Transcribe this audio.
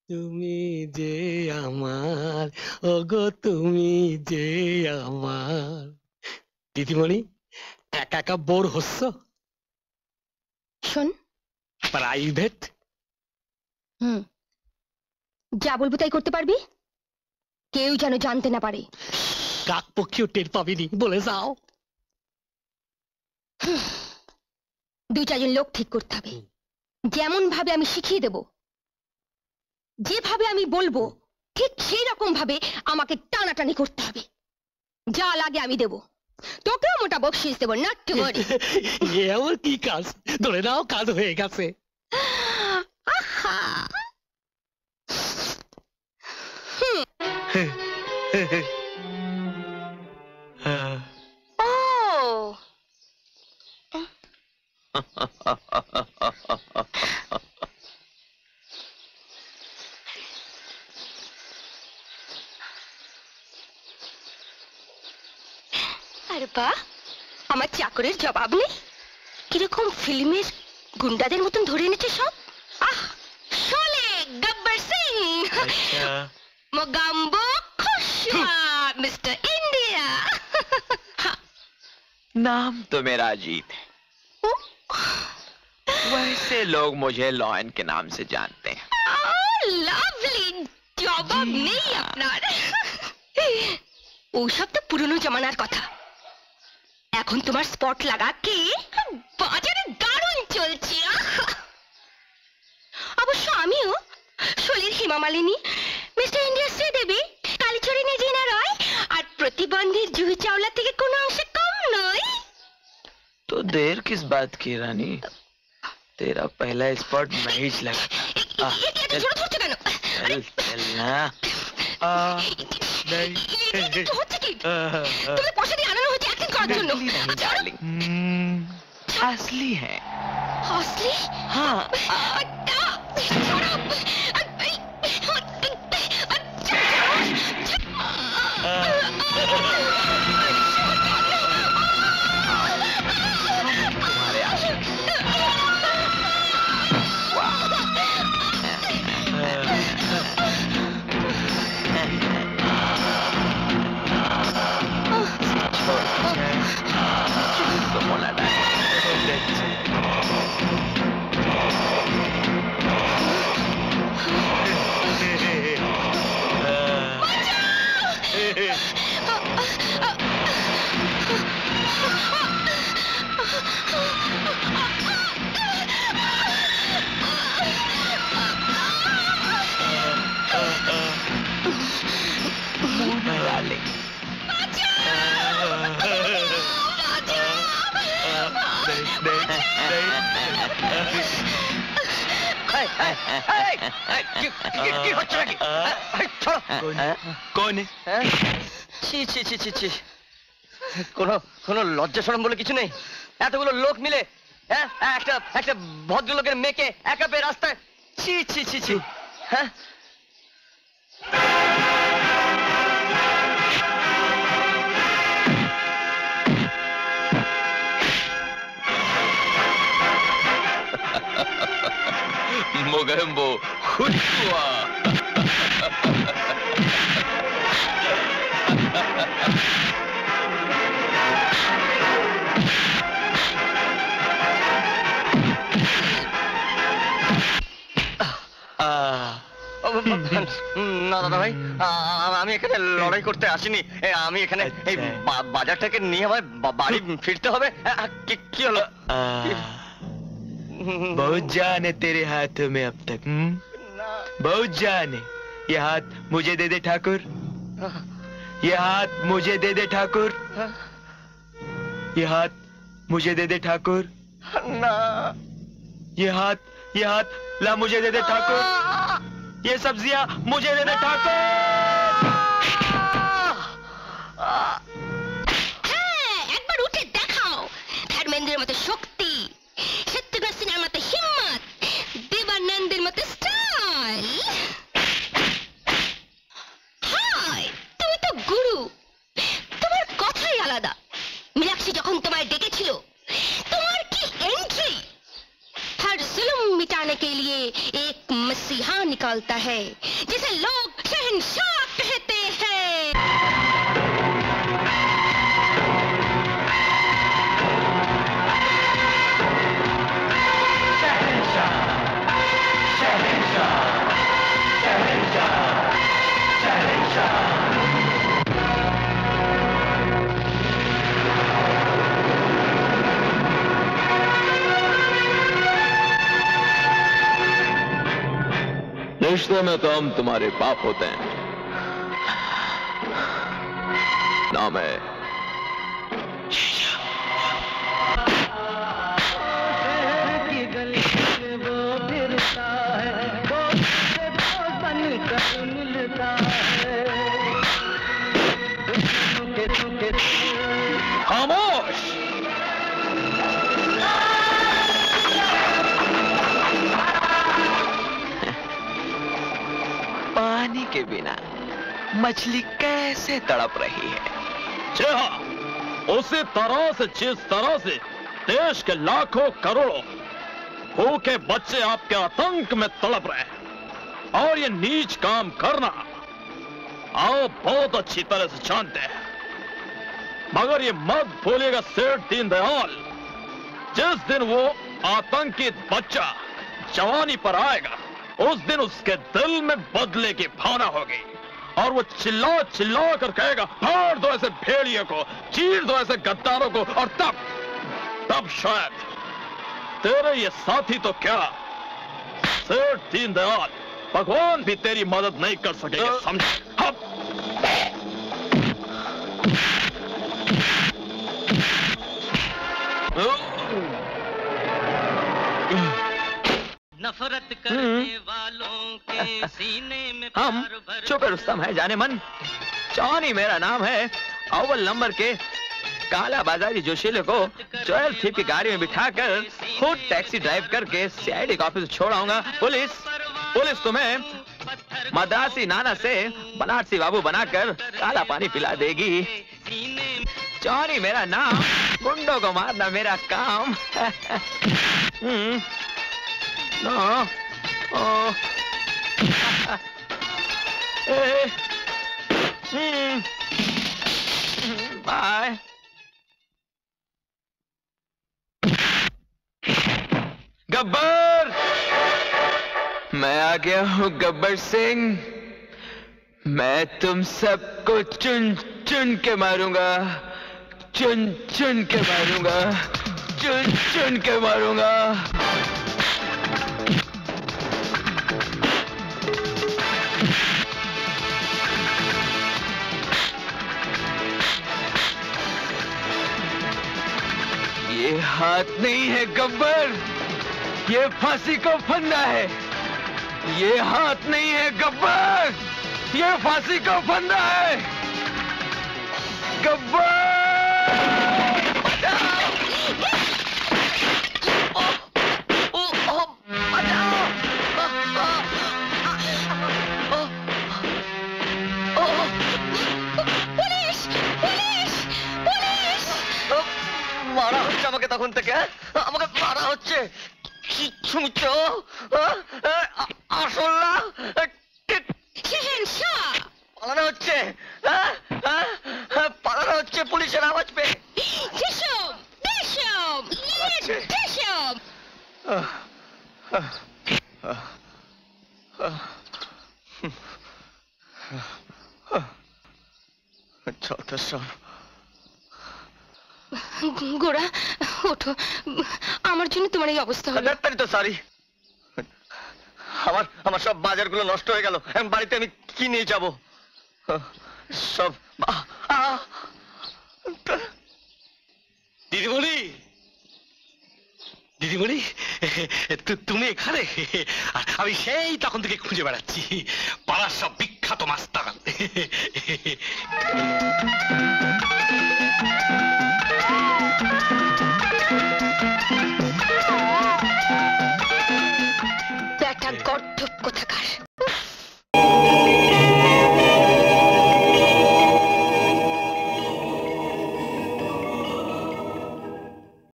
তুমি যে আমার, ওগো তুমি যে আমার। দিদিমণি, একা একা বোর হচ্ছ? শোন, প্রাইভেট যা বলবো তাই করতে পারবি? কেউ যেন জানতে না পারে। কাক পক্ষীও টের পাবিনি, বলে যাও। দুই চারজন লোক ঠিক করতে হবে, যেমন ভাবে আমি শিখিয়ে দেব, যেভাবে আমি বলবো ঠিক সেই রকম ভাবে আমাকে টানাটানি করতে হবে। যা লাগে আমি দেব, তোকেও মোটা বকশিস দেবো, নট টু ওয়ারি। এ আমার কি কাজ? ধরে নাও কাজ হয়ে গেছে। আহা, ও আরে বাহ, আমার চাকরের জবাব নেই। কিরকম ফিল্মের গুন্ডাদের মতন ধরে এনেছে সব। আহ, শোলে গব্বর সিং, মোগাম্বো খুশওয়া, मिस्टर इंडिया। नाम तो मेरा अजीत है, वैसे लोग मुझे लॉयन के नाम से जानते हैं। লাভলি, জবাব নেই আপনার। ওসব তো পুরনো জমানার কথা। এখন তোমার স্পট লাগা কে বাজারে দারুণ চলছে। অবশ্য আমিও শোলের হেমা মালিনী, মিস্টার ইন্ডিয়া শ্রীদেবী, কালীচরণে জিনা রয় আর প্রতিবন্ধীর জুহি চাওলা থেকে কোনো অংশে কম নই। तो देर किस बात की रानी, तेरा पहला स्पॉट मैं ही लगा। চল चलना হচ্ছে কি? তুমি পয়সা দিয়ে আনানো হয়েছে অ্যাক্টিং করার জন্য। असली है। असली? हाँ। तुम्हारे आशिक। কোনো লজ্জা শরম বলে কিছু নেই? এতগুলো লোক মিলে একটা ভদ্রলোকের মেয়েকে একা পেয়ে রাস্তায়, ছি ছি ছি ছি। হ্যাঁ, मोगेम्बो खुशवा। না দাদা ভাই, আমি এখানে লড়াই করতে আসিনি। আমি এখানে এই বাজারটাকে নিয়ে আমার বাড়ি ফিরতে হবে। কি হলো? बहुत जान है तेरे हाथों में अब तक। बहुत जान है। ये हाथ मुझे दे दे ठाकुर, ये हाथ मुझे दे दे ठाकुर, ये हाथ मुझे दे दे ठाकुर। ना, ये हाथ ला मुझे दे दे ठाकुर, ये सब्जियां मुझे दे दे ठाकुर। একবার উঠে দেখাও ধর্মেন্দ্রের মতো শক্তি, শত্রুঘ্ন সিনহার মতো হিম্মত, দেবানন্দের মতো স্টাইল। হায়, তুমি তো গুরু, তোমার কথাই আলাদা। মীনাক্ষী যখন তোমায় ডেকেছিল, তোমার কি এন্ট্রি! हर जुल्म मिटाने के लिए एक मसीहा निकालता है, जिसे लोग शहंशाह कहते हैं। शहंशाह, शहंशाह, शहंशाह, शहंशाह। रिश्ते में तो हम तुम्हारे बाप होते हैं। नाम है खामोश। पानी के बिना मछली कैसे तड़प रही है? जी हाँ, उसी तरह से जिस तरह से देश के लाखों करोड़ों भूखे बच्चे आपके आतंक में तड़प रहे हैं, और ये नीच काम करना आप बहुत अच्छी तरह से जानते हैं। मगर ये मत भूलिएगा सेठ दीनदयाल, जिस दिन वो आतंकित बच्चा जवानी पर आएगा, उस दिन उसके दिल में बदले की भावना होगी, और वो चिल्ला चिल्ला कर कहेगा, फाड़ दो ऐसे भेड़िए को, चीर दो ऐसे गद्दारों को, और तब शायद तेरे ये साथी तो क्या, सेठ दीनदयाल, भगवान भी तेरी मदद नहीं कर सकेंगे, समझे? नफरत करने वालों के सीने में हम प्यार भर चुप रुस्तम है जाने मन। जॉनी मेरा नाम है। अव्वल नंबर के काला बाजारी जोशीले को 12 थीप की गाड़ी में बिठाकर खुद टैक्सी ड्राइव करके सीआईडी का ऑफिस छोड़ाऊंगा। पुलिस तुम्हें मद्रासी नाना से बनारसी बाबू बनाकर काला पानी पिला देगी। जॉनी मेरा नाम, गुंडों को मारना मेरा काम। बाय। गब्बर, मैं आ गया हूँ गब्बर सिंह। मैं तुम सबको चुन चुन के मारूंगा, चुन चुन के मारूंगा, चुन चुन के मारूंगा। ये हाथ नहीं है गब्बर, ये फांसी का फंदा है। ये हाथ नहीं है गब्बर, ये फांसी का फंदा है। गब्बर মারা হচ্ছে আমাকে তখন থেকে, আমাকে মারা হচ্ছে। কি শুনছো? আসল না পালানো হচ্ছে, পালানো হচ্ছে পুলিশের আওয়াজ পেয়ে। গোরা, ওঠো, আমার জন্য তোমার এই অবস্থা হলো। ডাক্তারি তো সরি, আমার সব বাজারগুলো নষ্ট হয়ে গেল। বাড়িতে আমি কি নিয়ে যাব? সব দিদিমণি, দিদিমণি, তুমি এখানে? আমি সেই তখন থেকে খুঁজে বেড়াচ্ছি, পাড়ার সব বিখ্যাত মাস্তান।